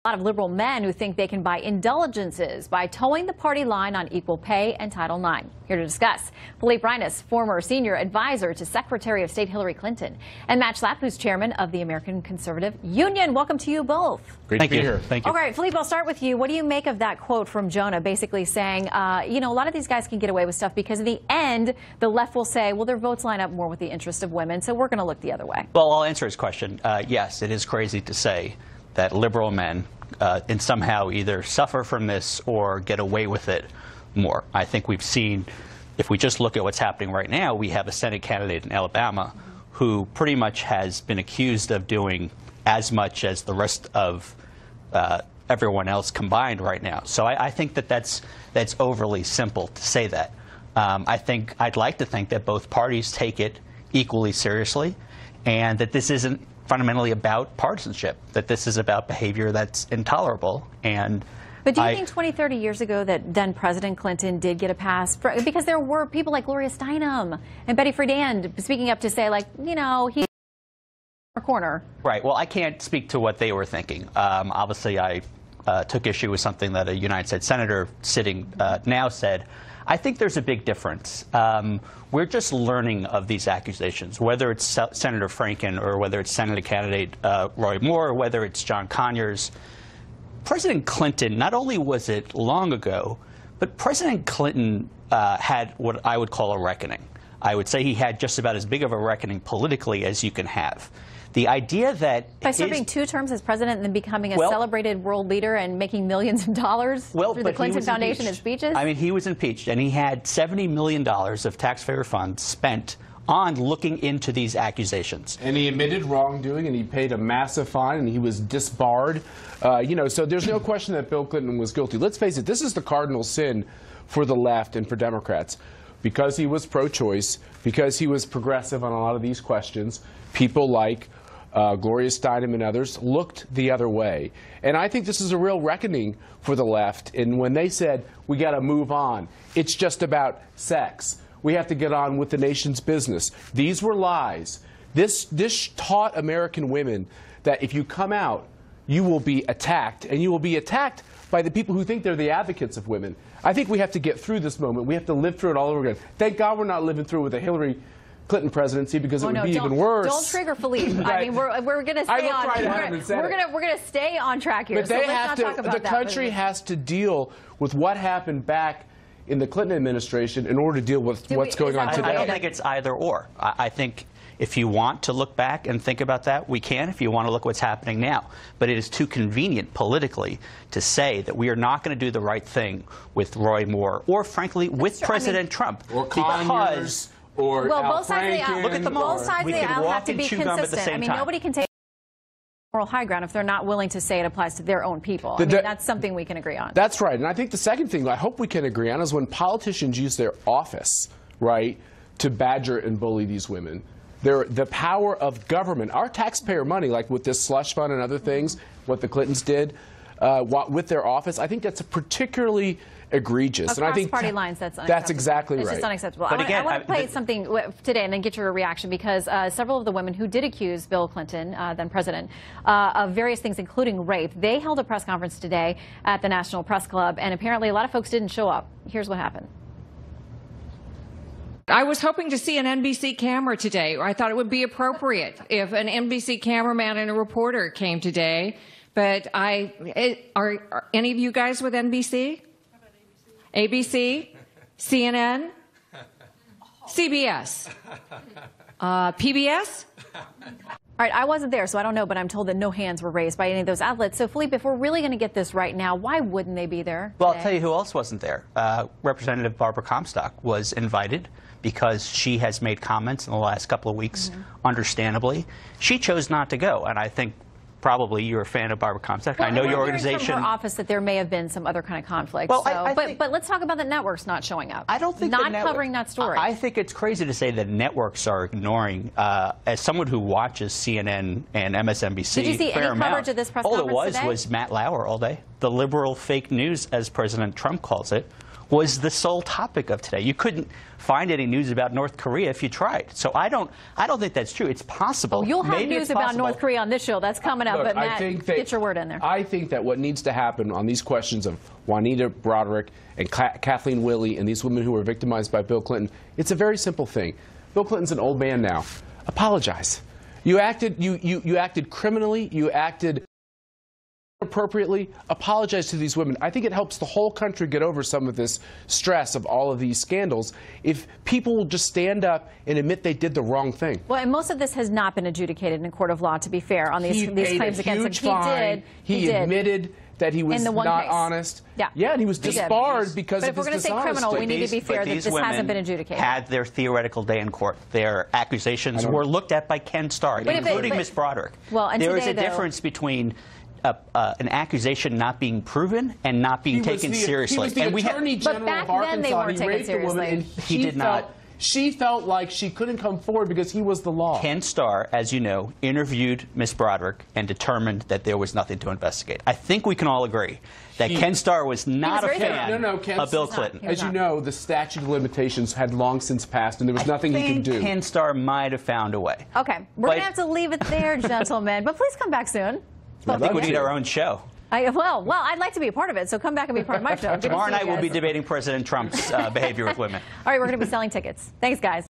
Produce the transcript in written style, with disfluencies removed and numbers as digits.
A lot of liberal men who think they can buy indulgences by towing the party line on equal pay and Title IX. Here to discuss, Philippe Reines, former senior advisor to Secretary of State Hillary Clinton, and Matt Schlapp, who's chairman of the American Conservative Union. Welcome to you both. Great to be here. Thank you. All right, Philippe, I'll start with you. What do you make of that quote from Jonah, basically saying, you know, a lot of these guys can get away with stuff because in the end, the left will say, well, their votes line up more with the interest of women, so we're going to look the other way. Well, I'll answer his question. Yes, it is crazy to say that liberal men and somehow either suffer from this or get away with it more. I think we've seen, if we just look at what's happening right now, we have a Senate candidate in Alabama who pretty much has been accused of doing as much as the rest of everyone else combined right now. So I think that that's overly simple to say that. I'd like to think that both parties take it equally seriously and that this isn't fundamentally about partisanship, that this is about behavior that's intolerable. But do you think 20, 30 years ago that then President Clinton did get a pass? Because there were people like Gloria Steinem and Betty Friedan speaking up to say, like, you know, he's in our corner. Right. Well, I can't speak to what they were thinking. Obviously, I took issue with something that a United States Senator sitting now said. I think there's a big difference. We're just learning of these accusations, whether it's Senator Franken or whether it's Senator candidate Roy Moore or whether it's John Conyers. President Clinton, not only was it long ago, but President Clinton had what I would call a reckoning. I would say he had just about as big of a reckoning politically as you can have. The idea that by serving 2 terms as president and then becoming a celebrated world leader and making millions of dollars through the Clinton Foundation and speeches? I mean, he was impeached, and he had $70 million of taxpayer funds spent on looking into these accusations. And he admitted wrongdoing, and he paid a massive fine, and he was disbarred. You know, so there's no question that Bill Clinton was guilty. Let's face it, this is the cardinal sin for the left and for Democrats. Because he was pro-choice, because he was progressive on a lot of these questions, people like Gloria Steinem and others looked the other way. And I think this is a real reckoning for the left. And when they said, we got to move on, it's just about sex. We have to get on with the nation's business. These were lies. This taught American women that if you come out, you will be attacked. And you will be attacked by the people who think they're the advocates of women. I think we have to get through this moment. We have to live through it all over again. Thank God we're not living through it with the Hillary Clinton presidency, because it would be even worse. Don't trigger Philippe. I mean, we're going to stay on. We're going to stay on track here. But so let's not talk about that. The country has to deal with what happened back in the Clinton administration in order to deal with what's going on today. I don't think it's either or. I think if you want to look back and think about that, we can. If you want to look what's happening now, but it is too convenient politically to say that we are not going to do the right thing with Roy Moore or, frankly, with President Trump, or Conyers. Or well, both sides of the aisle, look at them all. Both sides of the aisle have to be consistent. I mean, nobody can take moral high ground if they're not willing to say it applies to their own people. I mean, that's something we can agree on. That's right. And I think the second thing I hope we can agree on is when politicians use their office, right, to badger and bully these women. The power of government, our taxpayer money, like with this slush fund and other things, what the Clintons did with their office, I think that's particularly egregious. Across and I think party lines, that's unacceptable. That's exactly right. It's just unacceptable. But I want to play something today and then get your reaction, because several of the women who did accuse Bill Clinton, then president, of various things, including rape, they held a press conference today at the National Press Club, and apparently a lot of folks didn't show up. Here's what happened. I was hoping to see an NBC camera today. I thought it would be appropriate if an NBC cameraman and a reporter came today. But are any of you guys with NBC? ABC? CNN? CBS? PBS? All right, I wasn't there, so I don't know, but I'm told that no hands were raised by any of those outlets. So, Philippe, if we're really going to get this right now, why wouldn't they be there Well, today? I'll tell you who else wasn't there. Representative Barbara Comstock was invited because she has made comments in the last couple of weeks, understandably. She chose not to go, and I think probably you're a fan of Barbara Comstock. Well, I know your organization. From her office that there may have been some other kind of conflict. Well, so, but let's talk about the networks not showing up. I don't think not covering that story. I think it's crazy to say that networks are ignoring. As someone who watches CNN and MSNBC, did you see any coverage of this press conference today? All it was Matt Lauer all day. The liberal fake news, as President Trump calls it, was the sole topic of today. You couldn't find any news about North Korea if you tried. So I don't think that's true. It's possible. Oh, you'll have Maybe news about North Korea on this show. That's coming up. Look, but Matt, get your word in there. I think that what needs to happen on these questions of Juanita Broderick and Kathleen Willey and these women who were victimized by Bill Clinton, it's a very simple thing. Bill Clinton's an old man now. Apologize. You acted criminally. You acted appropriately. Apologize to these women. I think it helps the whole country get over some of this stress of all of these scandals if people will just stand up and admit they did the wrong thing. Well, and most of this has not been adjudicated in a court of law, to be fair, on these claims against him. He admitted that he was not honest. Yeah, and he was disbarred because but of if we're his going to say criminal, we need to be fair that these this hasn't women been adjudicated. Had their theoretical day in court. Their accusations were looked at by Ken Starr, including Ms. Broderick. Well, and there today, is a difference between an accusation not being proven and not being taken seriously. He was the Attorney General of Arkansas. Then they weren't taken seriously. And he did not. She felt like she couldn't come forward because he was the law. Ken Starr, as you know, interviewed Ms. Broderick and determined that there was nothing to investigate. I think we can all agree that Ken Starr was not a fan of Bill Clinton. As you know, the statute of limitations had long since passed, and there was nothing he could do. Ken Starr might have found a way. Okay, we're going to have to leave it there, gentlemen. But please come back soon. I think we need our own show. Well, I'd like to be a part of it, so come back and be part of my show. Tomorrow night we'll be debating President Trump's behavior with women. All right, we're going to be selling tickets. Thanks, guys.